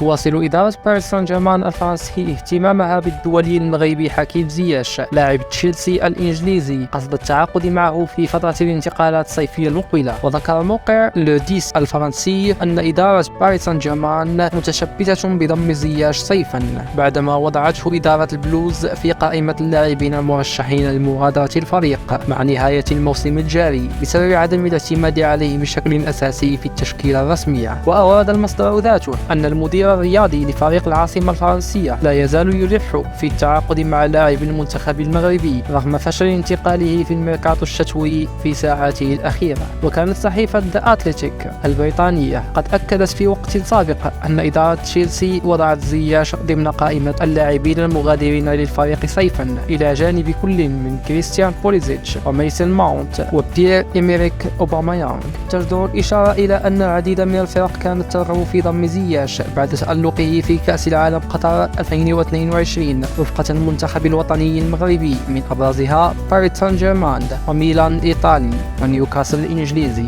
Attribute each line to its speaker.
Speaker 1: تواصل إدارة باريس سان جيرمان الفرنسي اهتمامها بالدولي المغربي حكيم زياش لاعب تشيلسي الإنجليزي قصد التعاقد معه في فترة الانتقالات الصيفية المقبلة. وذكر موقع لو 10 الفرنسي أن إدارة باريس سان جيرمان متشبثة بضم زياش صيفا بعدما وضعته إدارة البلوز في قائمة اللاعبين المرشحين لمغادرة الفريق مع نهاية الموسم الجاري بسبب عدم الاعتماد عليه بشكل أساسي في التشكيلة الرسمية. وأورد المصدر ذاته أن المدير الرياضي لفريق العاصمة الفرنسية لا يزال يلح في التعاقد مع لاعب المنتخب المغربي رغم فشل انتقاله في الميركاتو الشتوي في ساعاته الأخيرة. وكانت صحيفة ذا أتلتيك البريطانية قد أكدت في وقت سابق أن إدارة تشيلسي وضعت زياش ضمن قائمة اللاعبين المغادرين للفريق صيفا إلى جانب كل من كريستيان بوليزيتش وميسن ماونت وبيير إميريك أوباميانغ. تجدر الإشارة إلى أن العديد من الفرق كانت ترغب في ضم زياش بعد تألقه في كأس العالم قطر 2022 رفقة المنتخب الوطني المغربي من أبرزها باريس سان جيرمان وميلان الإيطالي ونيوكاسل الإنجليزي.